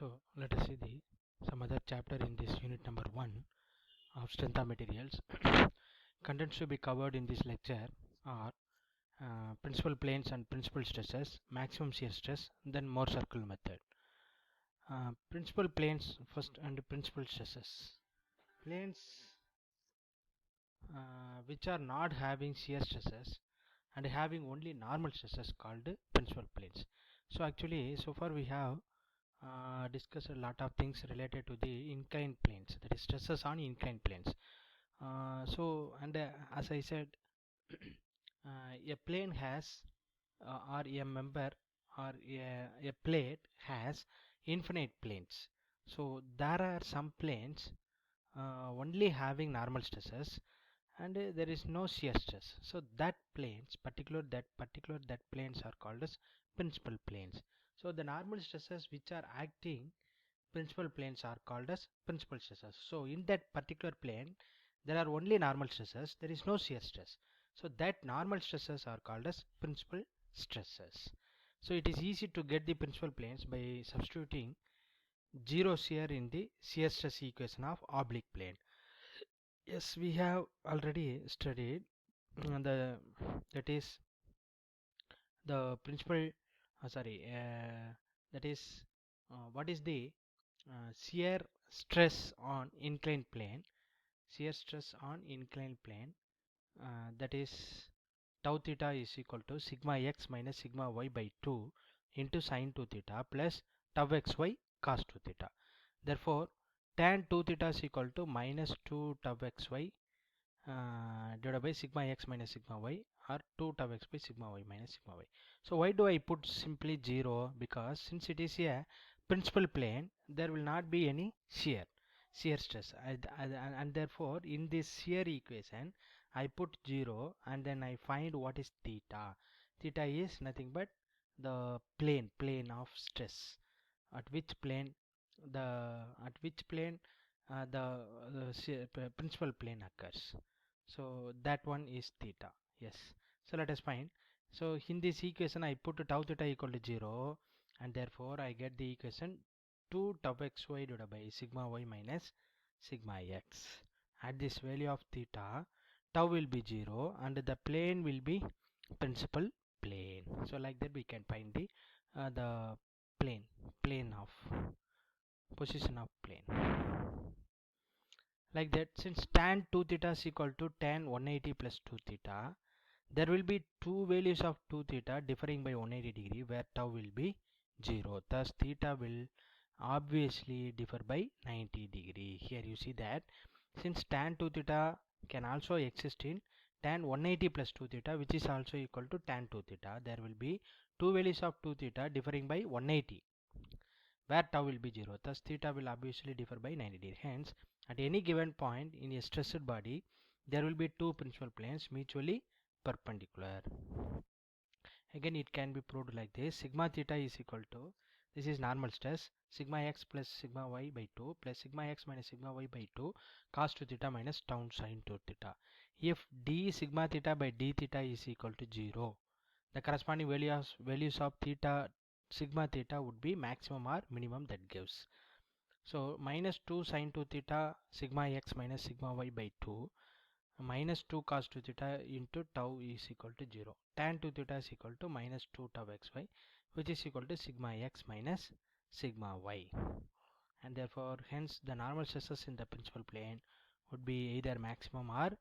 So let us see some other chapter in this unit number 1 of strength of materials. Contents to be covered in this lecture are principal planes and principal stresses, maximum shear stress, then Mohr circle method. Principal planes first and principal stresses. Planes which are not having shear stresses and having only normal stresses called principal planes. So actually so far we have discuss a lot of things related to the inclined planes, that is stresses on inclined planes. As I said, a plane has or a member or a plate has infinite planes. So there are some planes only having normal stresses and there is no shear stress. So that planes are called as principal planes. So the normal stresses which are acting principal planes are called as principal stresses. So in that particular plane there are only normal stresses, there is no shear stress. So that normal stresses are called as principal stresses. So it is easy to get the principal planes by substituting zero shear in the shear stress equation of oblique plane. Yes, we have already studied the that is the principal that is what is the shear stress on inclined plane. Shear stress on inclined plane, that is tau theta is equal to sigma x minus sigma y by 2 into sin 2 theta plus tau xy cos 2 theta. Therefore tan 2 theta is equal to minus 2 tau xy divided by sigma x minus sigma y, or 2 tau x by sigma y minus sigma y. So why do I put simply 0? Because since it is a principal plane, there will not be any shear stress, and therefore in this shear equation I put 0 and then I find what is theta. Theta is nothing but the plane of stress, at which plane the principal plane occurs. So that one is theta. Yes, so let us find. So in this equation I put tau theta equal to 0 and therefore I get the equation 2 tau xy divided by sigma y minus sigma x. At this value of theta, tau will be 0 and the plane will be principal plane. So like that we can find the plane of position of plane. Like that, since tan 2 theta is equal to tan 180 plus 2 theta, there will be two values of 2 theta differing by 180 degree where tau will be 0. Thus theta will obviously differ by 90 degree. Here you see that since tan 2 theta can also exist in tan 180 plus 2 theta, which is also equal to tan 2 theta, there will be two values of 2 theta differing by 180 where tau will be 0. Thus theta will obviously differ by 90 degree. Hence at any given point in a stressed body there will be two principal planes mutually perpendicular. Again it can be proved like this. Sigma theta is equal to, this is normal stress, sigma x plus sigma y by 2 plus sigma x minus sigma y by 2 cos 2 theta minus tau sin 2 theta. If d sigma theta by d theta is equal to 0, the corresponding values of theta sigma theta would be maximum or minimum, that gives. So minus 2 sin 2 theta sigma x minus sigma y by 2 minus 2 cos 2 theta into tau is equal to 0. Tan 2 theta is equal to minus 2 tau xy, which is equal to sigma x minus sigma y, and therefore hence the normal stresses in the principal plane would be either maximum or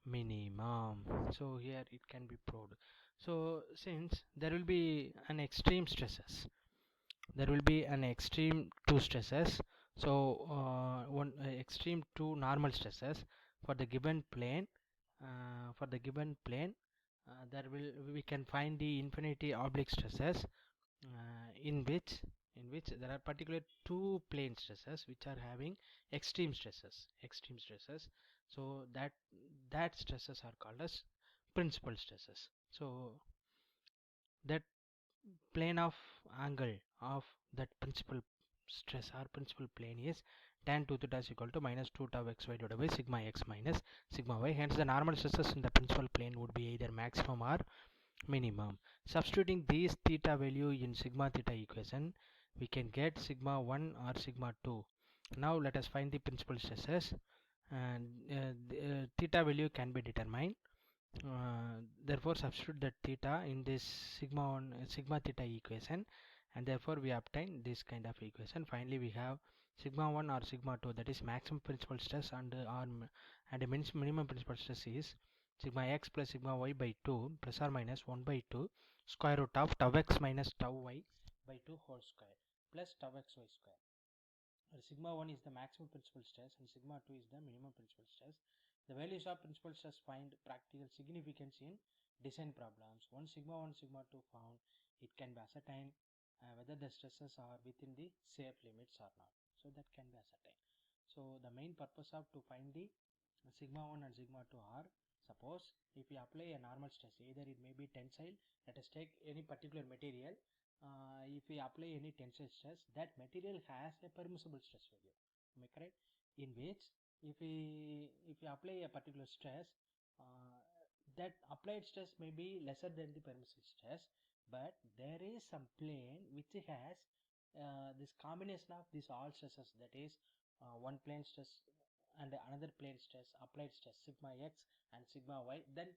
minimum. So here it can be proved. So since there will be an extreme stresses, there will be an extreme two stresses, so one extreme two normal stresses for the given plane, there will we can find the infinity oblique stresses, in which there are particular two plane stresses which are having extreme stresses. So that stresses are called as principal stresses. So that plane of angle of that principal stress or principal plane is tan 2 theta is equal to minus 2 tau xy divided by sigma x minus sigma y. Hence the normal stresses in the principal plane would be either maximum or minimum. Substituting these theta value in sigma theta equation, we can get sigma 1 or sigma 2. Now let us find the principal stresses, and theta value can be determined. Therefore substitute that theta in this sigma 1 sigma theta equation, and therefore we obtain this kind of equation. Finally we have sigma 1 or sigma 2, that is maximum principal stress, and minimum principal stress is sigma x plus sigma y by 2 plus or minus 1 by 2 square root of tau x minus tau y by 2 whole square plus tau xy square. Sigma 1 is the maximum principal stress and sigma 2 is the minimum principal stress. The values of principal stress find practical significance in design problems. Once sigma 1, sigma 2 found, it can be ascertained whether the stresses are within the safe limits or not. So that can be ascertained. So the main purpose of to find the sigma 1 and sigma 2 are, suppose if we apply a normal stress, either it may be tensile, let us take any particular material. If we apply any tensile stress, that material has a permissible stress value. Am I correct? In which if we apply a particular stress, that applied stress may be lesser than the permissible stress, but there is some plane which has this combination of these all stresses, that is one plane stress and another plane stress, applied stress sigma x and sigma y, then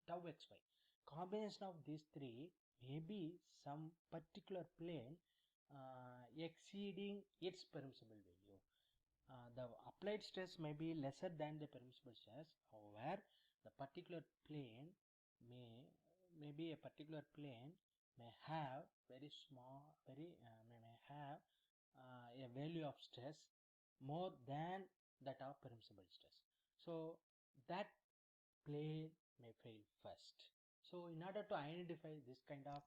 tau xy. Combination of these three may be some particular plane exceeding its permissible value. The applied stress may be lesser than the permissible stress. However, the particular plane may be a particular plane may have very small, may have a value of stress more than that of permissible stress. So that plane may fail first. So in order to identify this kind of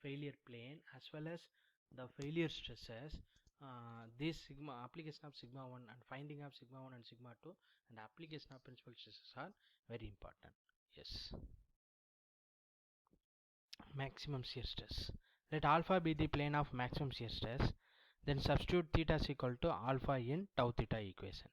failure plane, as well as the failure stresses, this application of sigma 1 and finding of sigma 1 and sigma 2 and application of principal stresses are very important. Yes. Maximum shear stress. Let alpha be the plane of maximum shear stress, then substitute theta is equal to alpha in tau theta equation.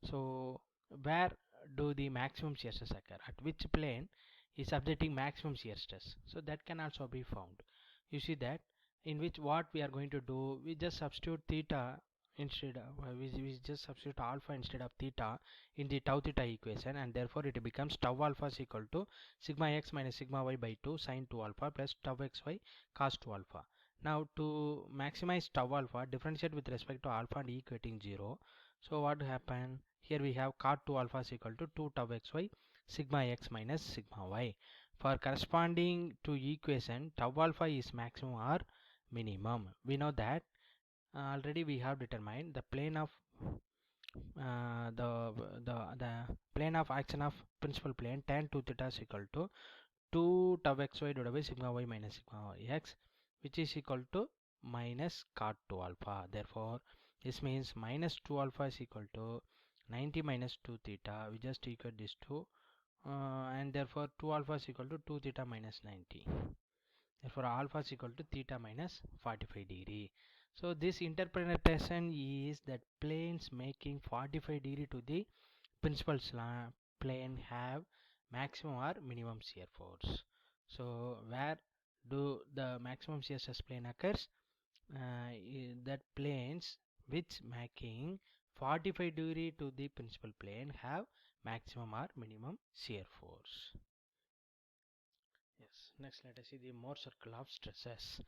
So where do the maximum shear stress occur? At which plane is subjecting maximum shear stress? So that can also be found. You see that in which what we are going to do, we just substitute theta instead of we just substitute alpha instead of theta in the tau theta equation, and therefore it becomes tau alpha is equal to sigma x minus sigma y by 2 sin 2 alpha plus tau xy cos 2 alpha. Now to maximize tau alpha, differentiate with respect to alpha and equating 0. So what happen? Here we have cot 2 alpha is equal to 2 tau xy sigma x minus sigma y. For corresponding to equation, tau alpha is maximum or minimum. We know that already we have determined the plane of the plane of action of principal plane tan 2 theta is equal to 2 tau xy divided by sigma y minus sigma x, which is equal to minus cot 2 alpha. Therefore this means minus 2 alpha is equal to 90 minus 2 theta. We just equate this 2 and therefore 2 alpha is equal to 2 theta minus 90. Therefore alpha is equal to theta minus 45 degree. So this interpretation is that planes making 45 degree to the principal plane have maximum or minimum shear force. So where do the maximum shear stress plane occurs? That planes which making 45 degree to the principal plane have maximum or minimum shear force. Yes, next let us see the Mohr circle of stresses.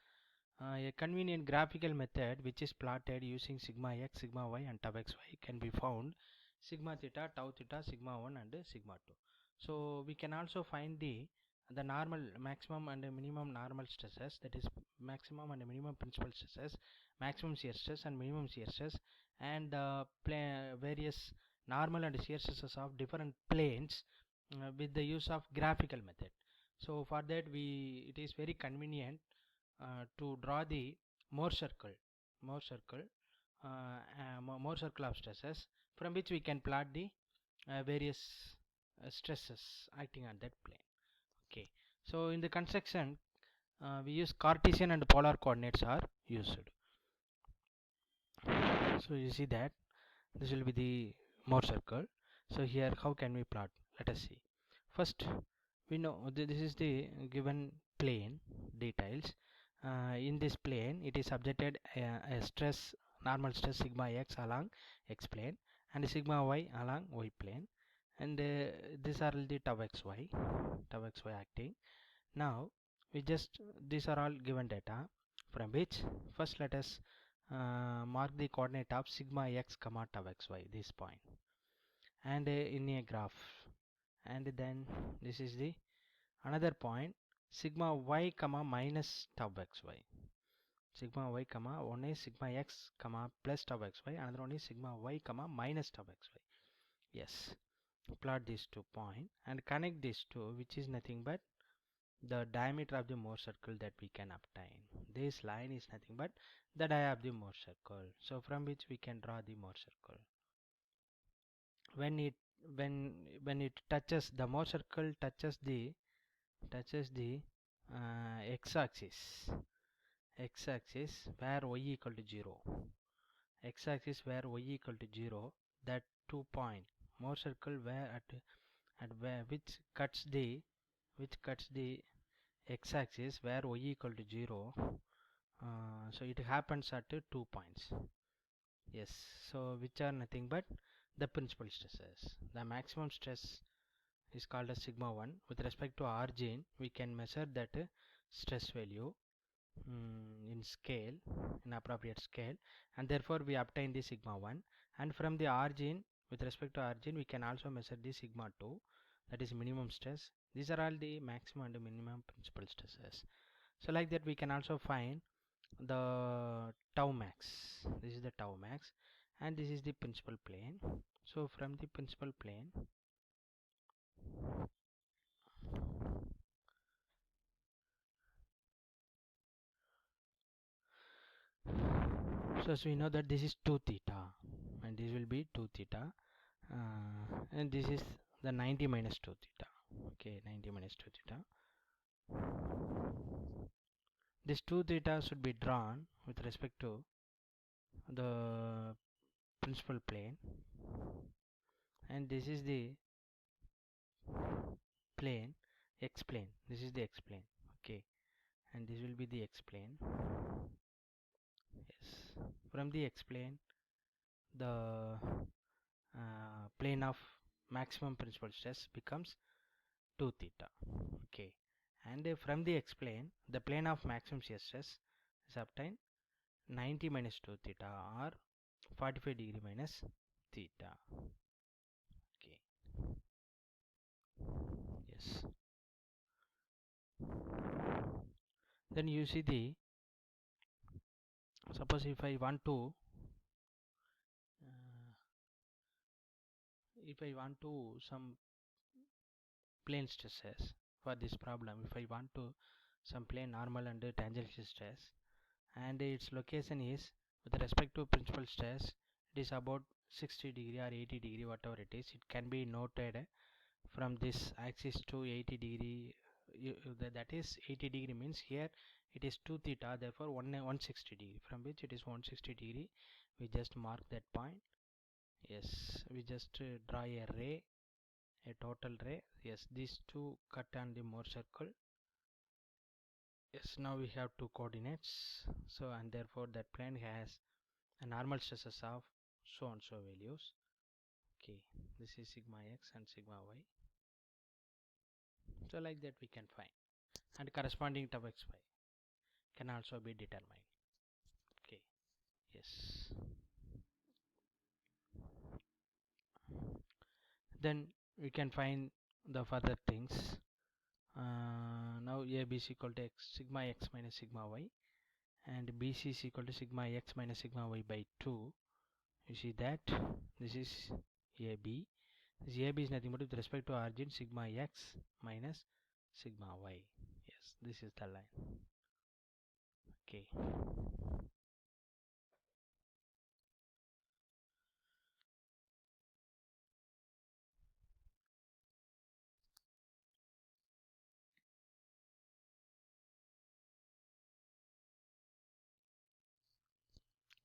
A convenient graphical method which is plotted using sigma x, sigma y and tau xy can be found sigma theta, tau theta, sigma 1 and sigma 2. So we can also find the normal maximum and minimum normal stresses, that is maximum and minimum principal stresses, maximum shear stress and minimum shear stress, and various normal and shear stresses of different planes with the use of graphical method. So for that it is very convenient to draw the Mohr circle Mohr circle of stresses, from which we can plot the various stresses acting on that plane. Okay, so in the construction we use Cartesian and polar coordinates are used. So you see that this will be the Mohr circle. So here how can we plot? Let us see. First we know this is the given plane details, in this plane it is subjected a stress, normal stress sigma x along x plane and sigma y along y plane, and these are the tau xy acting. Now we just, these are all given data, from which first let us mark the coordinate of sigma x comma tau xy, this point, and in a graph, and then this is the another point sigma y comma minus tau xy, sigma y comma, one is sigma x comma plus tau xy, another one is sigma y comma minus tau xy. Yes, plot these 2 points and connect these two, which is nothing but the diameter of the Mohr circle that we can obtain. This line is nothing but the dia of the Mohr circle. So from which we can draw the Mohr circle. When it when it touches, the Mohr circle touches the x-axis, where y equal to 0, x-axis where y equal to 0, that 2 point Mohr circle where at where which cuts the x-axis where y equal to 0. So it happens at 2 points. Yes, so which are nothing but the principal stresses. The maximum stress is called as sigma 1. With respect to origin, we can measure that stress value in scale, in appropriate scale, and therefore we obtain the sigma 1. And from the origin, with respect to origin, we can also measure the sigma 2, that is minimum stress. These are all the maximum and minimum principal stresses. So like that we can also find the tau max. This is the tau max and this is the principal plane. So from the principal plane, so as we know that this is 2 theta and this will be 2 theta, and this is the 90 minus 2 theta. Okay, 90 minus 2 theta. This 2 theta should be drawn with respect to the principal plane, and this is the plane, x plane. This is the x plane. Okay, and this will be the x plane. Yes, from the x plane, the plane of maximum principal stress becomes 2 theta. Okay, and from the x plane, the plane of maximum shear stress is obtained 90 minus 2 theta or 45 degree minus theta. Okay, yes. Then you see the, suppose if I want to some plane stresses for this problem, if I want to some plane normal and tangential stress, and its location is with respect to principal stress, it is about 60 degree or 80 degree, whatever it is, it can be noted from this axis to 80 degree. That is 80 degree means here it is 2 theta, therefore 160 degree, from which it is 160 degree. We just mark that point. Yes, we just draw a ray, a total ray. Yes, these two cut on the Mohr circle. Yes, now we have two coordinates, so and therefore that plane has a normal stresses of so and so values. Okay, this is sigma x and sigma y. So like that we can find, and corresponding tau xy can also be determined. Okay, yes. Then we can find the further things. Now AB is equal to sigma x minus sigma y, and BC is equal to sigma x minus sigma y by 2. You see that this is AB. This AB is nothing but with respect to origin sigma x minus sigma y. Yes, this is the line. Okay.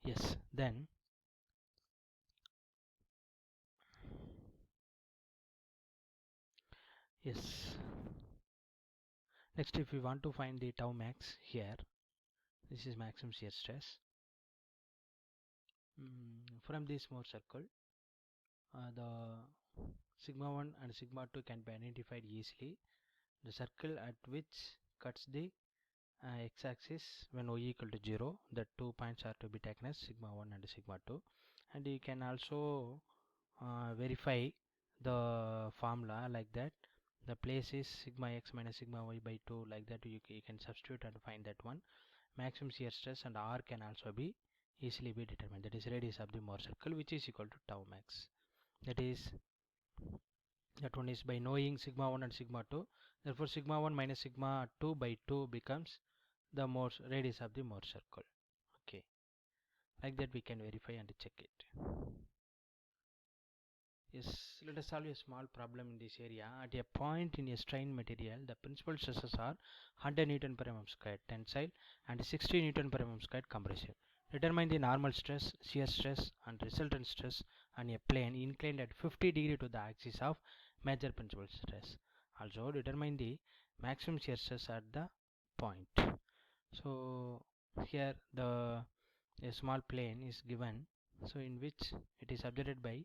Yes, then yes. Next, if we want to find the tau max here, This is maximum shear stress. From this Mohr circle, the sigma 1 and sigma 2 can be identified easily. The circle at which cuts the x-axis when y equal to 0, the 2 points are to be taken as sigma 1 and sigma 2, and you can also verify the formula like that. The place is sigma x minus sigma y by 2, like that you can substitute and find that one. Maximum shear stress and R can also be easily be determined, that is radius of the Mohr circle, which is equal to tau max. That one is by knowing sigma 1 and sigma 2. Therefore sigma 1 minus sigma 2 by 2 becomes the radius of the Mohr circle. Okay, like that we can verify and check it. Yes, let us solve a small problem in this area. At a point in a strain material, the principal stresses are 100 Newton per mm squared tensile and 60 Newton per mm squared compressive. Determine the normal stress, shear stress and resultant stress on a plane inclined at 50 degree to the axis of major principal stress. Also determine the maximum shear stress at the point. So here a small plane is given, so in which it is subjected by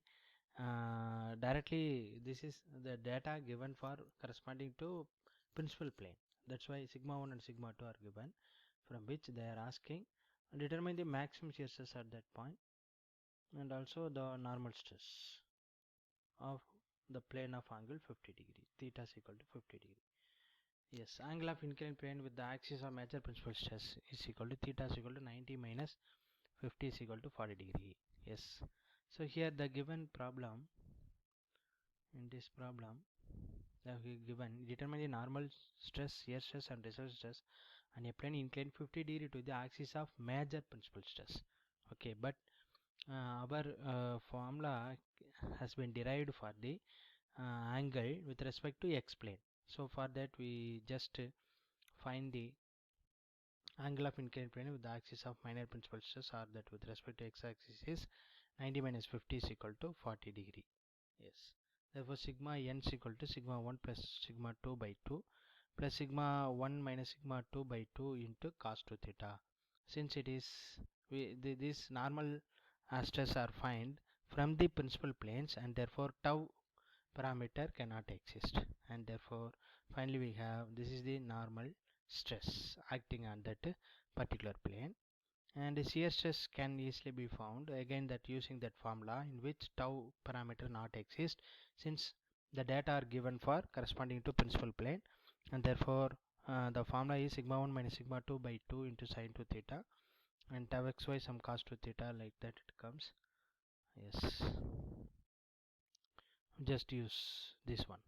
directly this is the data given for corresponding to principal plane. That's why sigma 1 and sigma 2 are given, from which they are asking determine the maximum shear stress at that point and also the normal stress of the plane of angle 50 degree. Theta is equal to 50 degree. Yes, angle of inclined plane with the axis of major principal stress is equal to theta is equal to 90 minus 50 is equal to 40 degree. Yes, so here the given problem, in this problem given determine the normal stress, shear stress and result stress on a plane inclined 50 degree to the axis of major principal stress. Okay, but our formula has been derived for the angle with respect to x plane. So for that we just find the angle of inclined plane with the axis of minor principal stress, or that with respect to x axis is 90 minus 50 is equal to 40 degree. Yes, therefore sigma n is equal to sigma 1 plus sigma 2 by 2 plus sigma 1 minus sigma 2 by 2 into cos 2 theta. Since it is these normal stress are found from the principal planes, and therefore tau parameter cannot exist, and therefore finally we have this is the normal stress acting on that particular plane, and shear stress can easily be found again that using that formula in which tau parameter not exist, since the data are given for corresponding to principal plane, and therefore the formula is sigma 1 minus sigma 2 by 2 into sin 2 theta and tau xy some cos 2 theta, like that it comes. Yes, just use this one,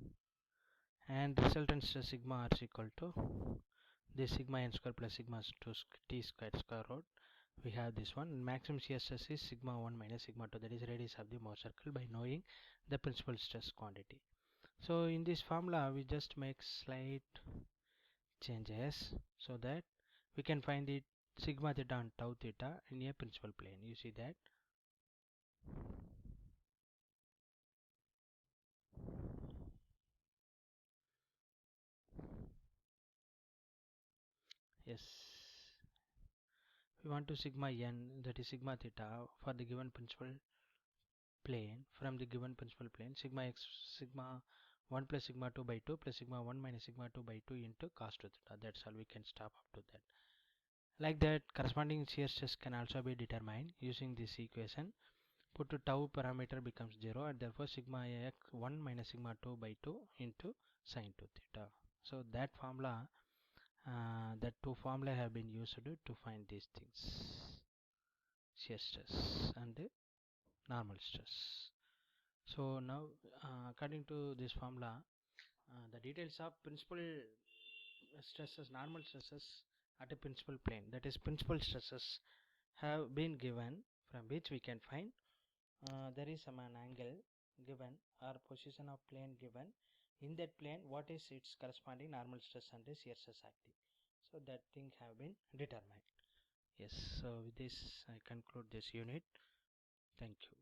and resultant stress sigma r is equal to this sigma n square plus sigma 2 t square square root. We have this one. Maximum shear stress is sigma 1 minus sigma 2, that is radius of the Mohr circle, by knowing the principal stress quantity. So in this formula we just make slight changes so that we can find the sigma theta and tau theta in a principal plane. You see that. Yes, we want to sigma n, that is sigma theta, for the given principal plane. From the given principal plane, sigma x sigma 1 plus sigma 2 by 2 plus sigma 1 minus sigma 2 by 2 into cos 2 theta. That's all, we can stop up to that. Like that, corresponding shear stress can also be determined using this equation. Put to tau parameter becomes 0, and therefore sigma x 1 minus sigma 2 by 2 into sin 2 theta. So that formula, that two formula have been used to find these things, shear stress and normal stress. So now according to this formula, the details of principal stresses, normal stresses at a principal plane, that is principal stresses, have been given, from which we can find there is some an angle given or position of plane given. In that plane, what is its corresponding normal stress and shear stress acting. So that thing have been determined. Yes, so with this I conclude this unit. Thank you.